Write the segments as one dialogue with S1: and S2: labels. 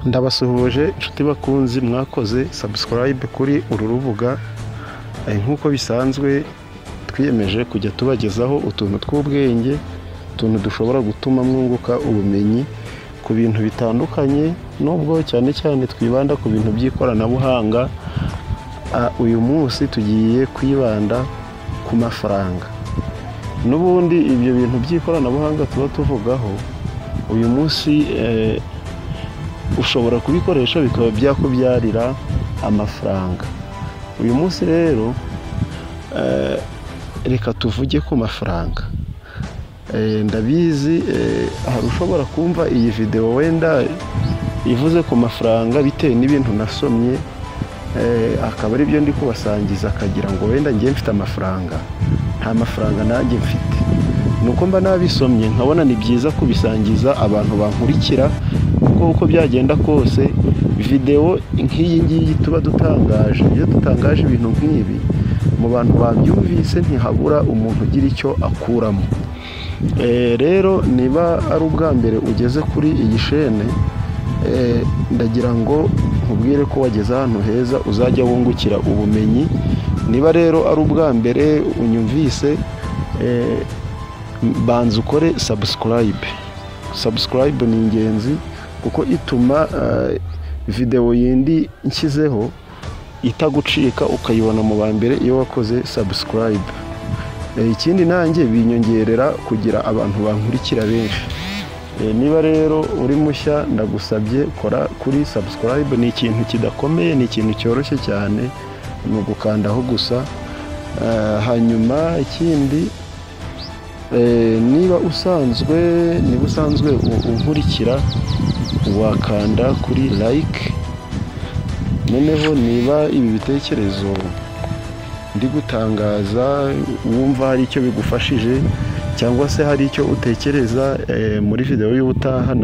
S1: Ndabasuhuje inshuti bakunzi mwakoze subscribe kuri uru rubuga. Nk'uko bisanzwe twiyemeje kujya tubagezaho utuntu tw'ubwenge, utuntu dushobora gutuma mwunguka ubumenyi ku bintu bitandukanye, nubwo cyane cyane twibanda ku bintu by'ikoranabuhanga. Uyu munsi tugiye kwibanda ku mafaranga. N'ubundi ibyo bintu by'ikoranabuhanga tuba tuvugaho, uyu munsi ushobora kubikoresha bikaba byakubyarira amafaranga. Uyu munsi rero reka tuvuge ku mafaranga. Ndabizi hari ushobora kumva iyi video wenda ivuze ku mafaranga bitewe n'ibintu nasomye, akaba ari byo ndi kubasangiza, akagira ngo wenda ngiye mfite amafaranga. Nta mafaranga nanjye mfite, nuko mba nabisomye nkabona ni byiza kubisangiza abantu bankurikira, kuko uko byagenda kose video nk'iyi ngiyi tuba dutangaje, iyo dutangaje ibintu nk'ibi mu bantu babyumvise ntihabura umuntu ugira icyo akuramo. Rero niba ari ubwa mbere ugeze kuri iyi shene, ndagira ngo nkubwire ko wageze ahantu heza uzajya wungukira ubumenyi. Niba rero ari ubwa mbere unyumvise, banza ukore subscribe ni ingenzi, kuko ituma video yindi nshyizeho itagucika ukayibona mu ba mbere iyo wakoze subscribe. Ikindi nanjye binyongerera kugira abantu bankurikira benshi. Niba rero uri mushya, ndagusabye kora kuri subscribe. Ni ikintu kidakomeye, ni ikintu cyoroshye cyane, ni ugukandaho gusa. Hanyuma ikindi, niba usanzwe unkurikira, wakanda kuri like. Noneho niba ibi bitekerezo ndi gutangaza wumva hari icyo bigufashije, cyangwa se hari icyo utekereza muri video y'ubutaha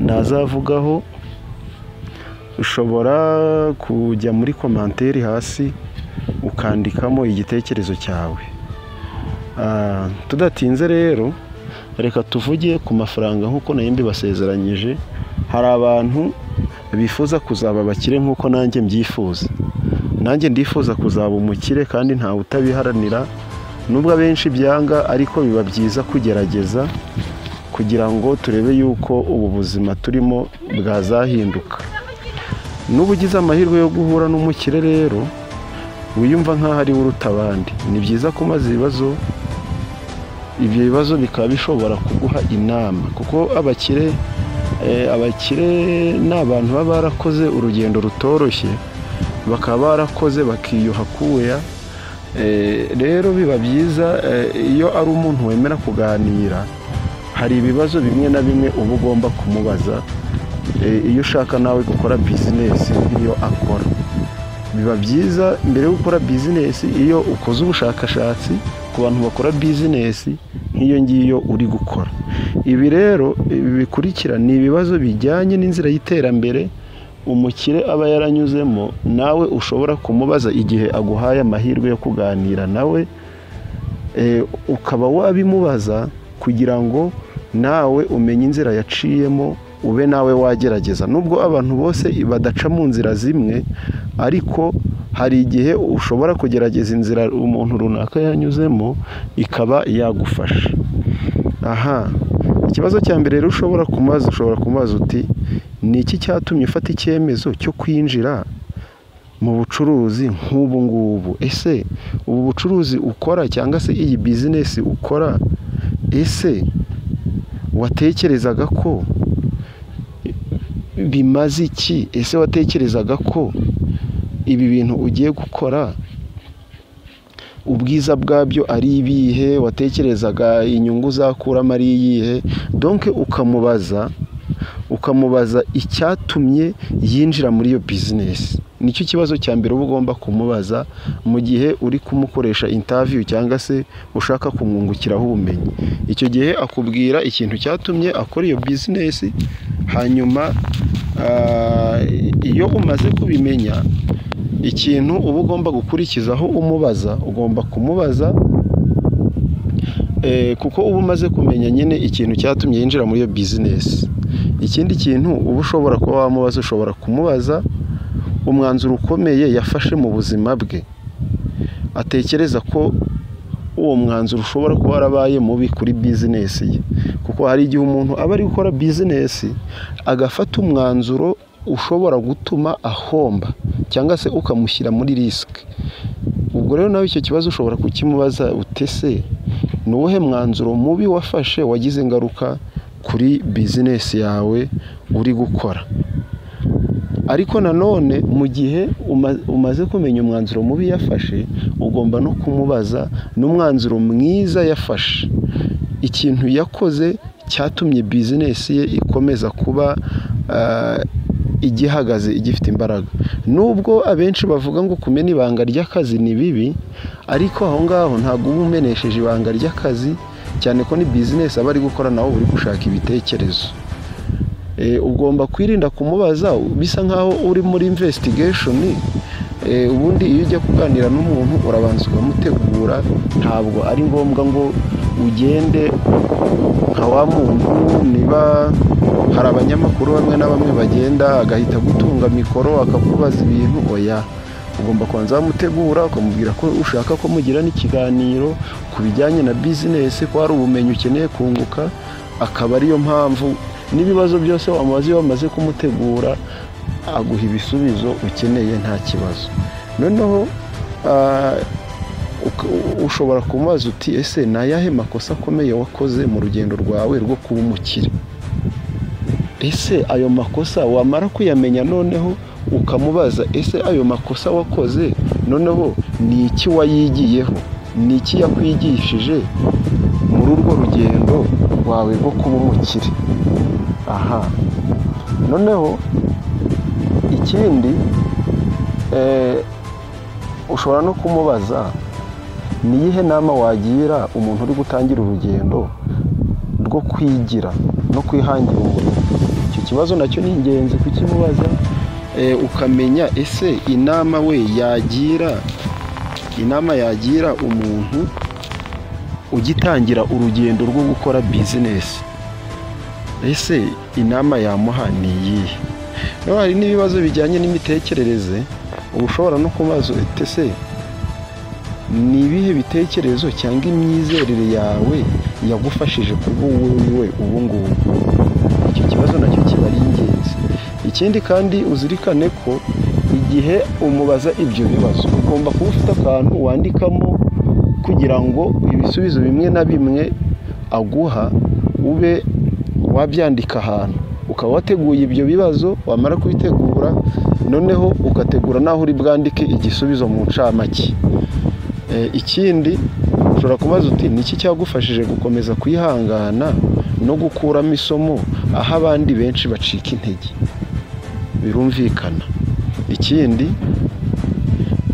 S1: nazavugaho, ushobora kujya muri komanteri hasi ukandikamo igitekerezo cyawe. Tudatinze rero, reka tuvuge ku mafaranga. Nk'uko nayo mbibasezeranyije, hari abantu bifuza kuzaba abakire nk'uko nanjye mbyifuza. Nanjye ndifuza kuzaba umukire, kandi ntawe utabiharanira, nubwo abenshi byanga, ariko biba byiza kugerageza kugira ngo turebe yuko ubu buzima turimo bwazahinduka. Nuba ugize amahirwe yo guhura n'umukire rero, wiyumva nk'aho ari we uruta abandi, ni byiza kumaza ibibazo. Ibyo bibazo bikaba bishobora kuguha inama, kuko abakire ni abantu baba barakoze urugendo rutoroshye, bakaba barakoze bakiyuha kuya. Rero biba byiza iyo ari umuntu wemera kuganira, hari ibibazo bimwe na bimwe uba ugomba kumubaza iyo ushaka nawe gukora business nk'iyo akora. Biba byiza mbere yo gukora business, iyo ukoze ubushakashatsi ku bantu bakora business nk'iyo ngiyo uri gukora. Ibi rero bikurikira ni ibibazo bijyanye n'inzira y'iterambere umukire aba yaranyuzemo, nawe ushobora kumubaza igihe aguhaye amahirwe yo kuganira nawe. Ukaba wabimubaza kugira ngo nawe umenye inzira yaciyemo, ube nawe wagerageza. Nubwo abantu bose badaca mu nzira zimwe, ariko hari igihe ushobora kugerageza inzira umuntu runaka yanyuzemo ikaba yagufasha. Ikibazo cya mbere rero ushobora kumaza uti, ni iki cyatumye ufata icyemezo cyo kwinjira mu bucuruzi nk'ubu ngubu? Ese ubu bucuruzi ukora, cyangwa se iyi business ukora, ese watekerezaga ko bimaze iki? Ese watekerezaga ko ibi bintu ugiye gukora ubwiza bwabyo ari ibihe? Watekerezaga inyungu uzakuramo ari iyihe? Donc ukamubaza icyatumye yinjira muri iyo business. Nicyo kibazo cya mbere uba ugomba kumubaza mu gihe uri kumukoresha interview, cyangwa se ushaka kumwungukiraho ubumenyi. Icyo gihe akubwira ikintu cyatumye akora iyo business. Hanyuma iyo umaze kubimenya, ikintu uba ugomba gukurikizaho ugomba kumubaza kuko uba umaze kumenya nyine ikintu cyatumye yinjira muri iyo business. ikindi kintu uba ushobora kuba wamubaza, ushobora kumubaza umwanzuro ukomeye yafashe mu buzima bwe, atekereza ko uwo mwanzuro ushobora kuba warabaye mubi kuri bizinesi ye, kuko hari igihe umuntu aba ari gukora bizinesi agafata umwanzuro ushobora gutuma ahomba cyangwa se ukamushyira muri risike. Ubwo rero nawe icyo kibazo ushobora kukimubaza, utese ni uwuhe mwanzuro mubi wafashe wagize ingaruka kuri bizinesi yawe uri gukora. Ariko nanone mu gihe umaze kumenya umwanzuro mubi yafashe, ugomba no kumubaza n'umwanzuro mwiza yafashe, ikintu yakoze cyatumye bizinesi ye ikomeza kuba igihagaze, igifite imbaraga. Nubwo abenshi bavuga ngo kumena ibanga ry'akazi ni bibi, ariko aho ngaho ntabwo uba umenesheje ibanga ry'akazi, cyane ko ni bizinesi aba ari gukora nawe uri gushaka ibitekerezo. Ugomba kwirinda kumubaza bisa nkaho uri muri investigation. Ubundi iyo ujya kuganira n'umuntu urabanza ukamutegura, ntabwo ari ngombwa ngo ugende nka wa muntu, niba hari abanyamakuru bamwe na bamwe bagenda agahita gutunga mikoro akakubaza ibintu. Oya, ugomba kubanza wamutegura ukamubwira ko ushaka ko mugira n'ikiganiro ku bijyanye na bizinesi, ko hari ubumenyi ukeneye kunguka, akaba ariyo mpamvu n'ibibazo byose wamubaza iyo wamaze kumutegura aguha ibisubizo ukeneye nta kibazo. Noneho ushobora kumubaza uti ese ni ayahe makosa akomeye wakoze mu rugendo rwawe rwo kuba umukire? Ese ayo makosa wamara kuyamenya noneho ukamubaza ese ayo makosa wakoze noneho ni iki wayigiyeho, ni iki yakwigishije muri urwo rugendo rwawe rwo kuba umukire. Noneho ikindi ushobora no kumubaza ni iyihe nama wagira umuntu uri gutangira urugendo rwo kwigira no kwihangira umurimo. Icyo kibazo nacyo ni ingenzi kukimubaza, ukamenya ese inama yagira umuntu ugitangira urugendo rwo gukora bizinesi, ese inama yamuha ni iyihe. Hari n'ibibazo bijyanye n'imitekerereze, uba ushobora no kubaza ese ni ibihe bitekerezo cyangwa imyizerere yawe yagufashije kuba wowe ubu ngubu. Icyo kibazo nacyo kiba ari ingenzi. Ikindi kandi uzirikane ko igihe umubaza ibyo bibazo ugomba kuba ufite akantu wandikamo kugira ngo ibisubizo bimwe na bimwe aguha ube wabyandika ahantu, ukaba wateguye ibyo bibazo. Wamara kubitegura noneho ugategura naho uri bwandike igisubizo mu ncamake. Ikindi ushobora kubaza uti ni iki cyagufashije gukomeza kwihangana no gukuramo isomo aho abandi benshi bacika intege. Birumvikana. Ikindi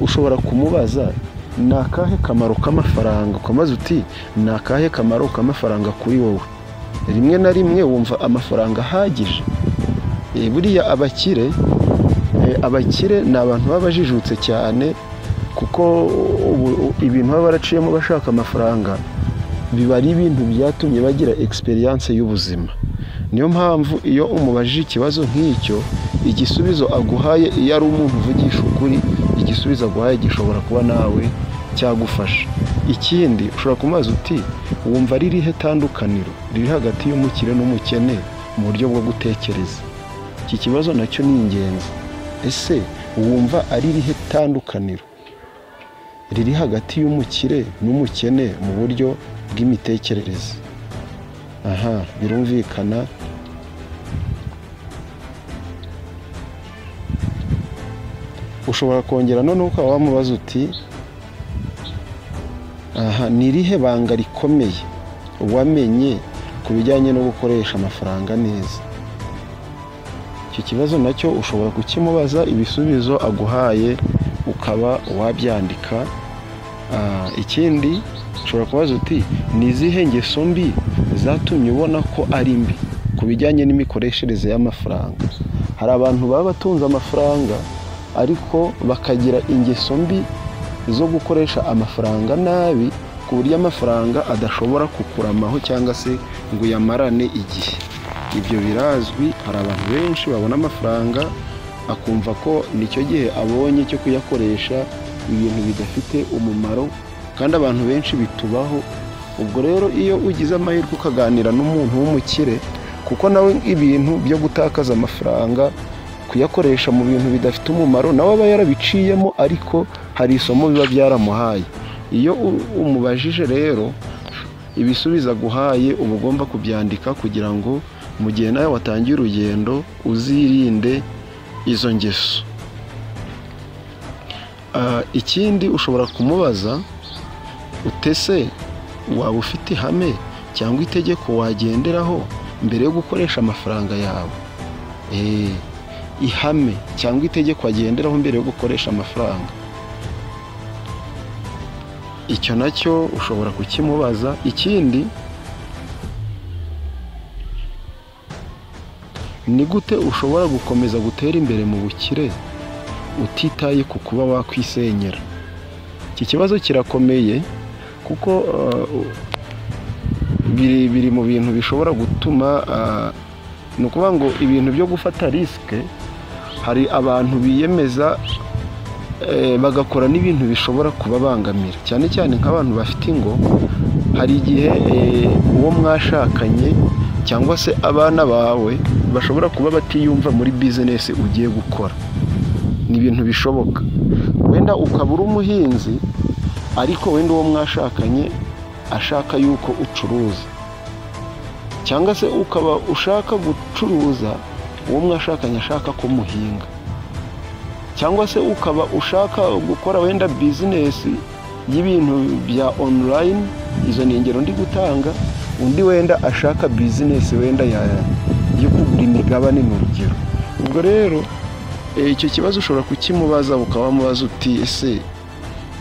S1: ushobora kumubaza ni akahe kamaro k'amafaranga, ukamubaza uti ni akahe kamaro k'amafaranga kuri wowe. Rimwe na rimwe wumva amafaranga ahagije. Buriya abakire ni abantu baba bajijutse cyane, kuko ibintu baba baraciyemo bashaka amafaranga biba ari ibintu byatumye bagira experience y'ubuzima. Niyo mpamvu iyo umubajije ikibazo nk'icyo, igisubizo aguhaye iyo ari umuntu uvugisha ukuri, igisubizo aguhaye gishobora kuba nawe cyagufasha. Ikindi ushobora kumubaza uti wumva ari irihe tandukaniro riri hagati y'umukire n'umukene mu buryo bwo gutekereza. Iki kibazo nacyo ni ingenzi. Ese wumva ari irihe tandukaniro riri hagati y'umukire n'umukene mu buryo bw'imitekerereze? Birumvikana. Ushobora kongera noneho ukaba wamubaza uti ni irihe banga rikomeye wamenye ku bijyanye no gukoresha amafaranga neza? Icyo kibazo nacyo ushobora kukimubaza, ibisubizo aguhaye ukaba wabyandika. Ikindi ushobora kubaza uti ni izihe ngeso mbi zatumye ubona ko ari mbi ku bijyanye n'imikoreshereze y'amafaranga. Hari abantu baba batunze amafaranga ariko bakagira ingeso mbi zo gukoresha amafaranga nabi, ku buryo amafaranga adashobora kukuramaho cyangwa se ngo uyamarane igihe. ibyo birazwi. Hari abantu benshi babona amafaranga akumva ko nicyo gihe abonye cyo kuyakoresha ibintu bidafite umumaro, kandi abantu benshi bitubaho. Ubwo rero iyo ugize amahirwe ukaganira n'umuntu w'umukire, kuko nawe ibintu byo gutakaza amafaranga kuyakoresha mu bintu bidafite umumaro nawe aba yarabiciyemo, ariko hari isomo biba byaramuhaye. Iyo umubajije rero ibisubizo aguhaye uba ugomba kubyandika kugira ngo mu gihe nawe watangiye urugendo uzirinde izo ngeso. Ikindi ushobora kumubaza utese waba ufite ihame cyangwa itegeko wagenderaho mbere yo gukoresha amafaranga yawe. Ihame cyangwa itegeko wagenderaho mbere yo gukoresha amafaranga, icyo nacyo ushobora kukimubaza. Ikindi, ni gute ushobora gukomeza gutera imbere mu bukire utitaye ku kuba wakwisenyera? Iki kibazo kirakomeye kuko biri mu bintu bishobora gutuma, ni ukuvuga ngo ibintu byo gufata risike, hari abantu biyemeza bagakora n'ibintu bishobora kubabangamira, cyane cyane nk'abantu bafite ingo. Hari igihe uwo mwashakanye cyangwa se abana bawe bashobora kuba batiyumva muri bizinesi ugiye gukora. Ni ibintu bishoboka. Wenda ukaba uri umuhinzi, ariko wenda uwo mwashakanye ashaka yuko ucuruza, cyangwa se ukaba ushaka gucuruza, uwo mwashakanye ashaka ko muhinga, cyangwa se ukaba ushaka gukora wenda bizinesi y'ibintu bya online. Izo ni ingero ndi gutanga. Undi wenda ashaka bizinesi wenda yo kugura imigabane mu rugero. Ubwo rero icyo kibazo ushobora kukimubaza, ukaba wamubaza uti ese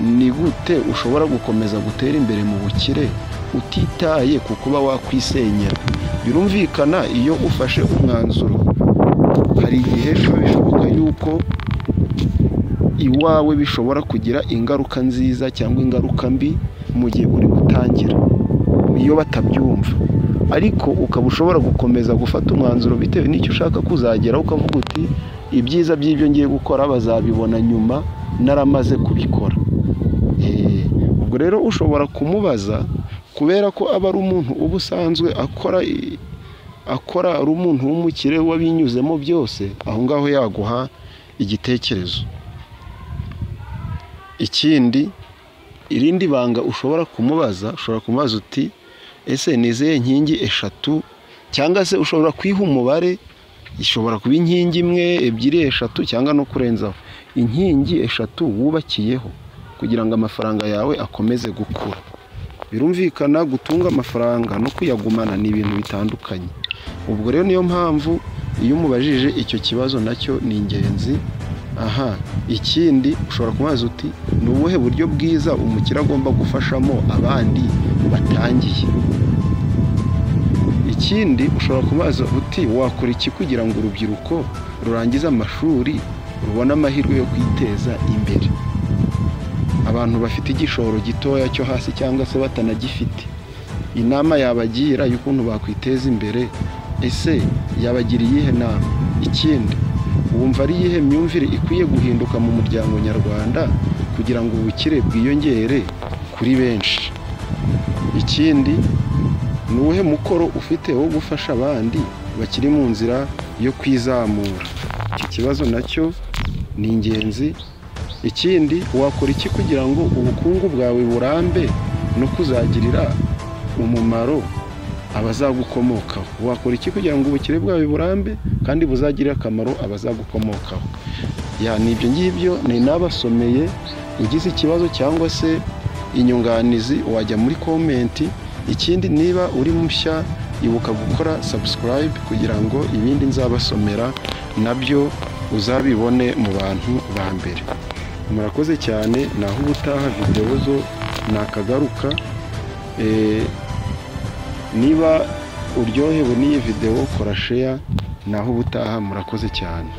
S1: ni gute ushobora gukomeza gutera imbere mu bukire utitaye ku kuba wakwisenyera? Birumvikana iyo ufashe umwanzuro, hari igihe bishoboka yuko iwawe bishobora kugira ingaruka nziza cyangwa ingaruka mbi mu gihe uri gutangira, iyo batabyumva. Ariko ukaba ushobora gukomeza gufata umwanzuro bitewe n'icyo ushaka kuzageraho, ukavuga uti ibyiza by'ibyo ngiye gukora bazabibona nyuma naramaze kubikora. Ubwo rero ushobora kumubaza, kubera ko aba ari umuntu uba usanzwe akora ari umuntu w'umukire wabinyuzemo byose, aho ngaho yaguha igitekerezo. Ikindi, irindi banga ushobora kumubaza uti ese ni izihe nkingi eshatu, cyangwa se ushobora kwiha umubare, ishobora kuba inkingi imwe, ebyiri, eshatu, cyangwa no kurenzaho, inkingi eshatu wubakiyeho kugira ngo amafaranga yawe akomeze gukura. Birumvikana gutunga amafaranga no kuyagumana ni ibintu bitandukanye. Ubwo rero niyo mpamvu iyo umubajije icyo kibazo nacyo ni ingenzi. Ikindi ushobora kumubaza uti ni ubuhe buryo bwiza umukire agomba gufashamo abandi batangiye. Ikindi ushobora kumubaza uti wakora iki kugira ngo urubyiruko rurangize amashuri rubone amahirwe yo kwiteza imbere? Abantu bafite igishoro gitoya cyo hasi cyangwa se batanagifite, inama yabagira y'ukuntu bakwiteza imbere, ese yabagira iyihe nama? Ikindi, wumva ari iyihe myumvire ikwiye guhinduka mu muryango nyarwanda kugira ngo ubukire bwiyongere kuri benshi? Ikindi, ni uwuhe mukoro ufite wo gufasha abandi bakiri mu nzira yo kwizamura? Iki kibazo nacyo ni ingenzi. Ikindi, wakora iki kugira ngo ubukungu bwawe burambe no kuzagirira umumaro abazagukomokaho? Wakora iki kugira ngo ubukire bwawe burambe kandi buzagirire akamaro abazagukomokaho? N'ibyo ngibyo ni nabasomeye. Ugize ikibazo cyangwa se inyunganizi wajya muri komenti. Ikindi, niba uri mushya ibuka gukora subscribe kugira ngo ibindi nzabasomera nabyo uzabibone mu bantu ba mbere. Murakoze cyane, naho ubutaha video zo nakagaruka. Niba uryohewe n'iyi video kora share, naho ubutaha. Murakoze cyane.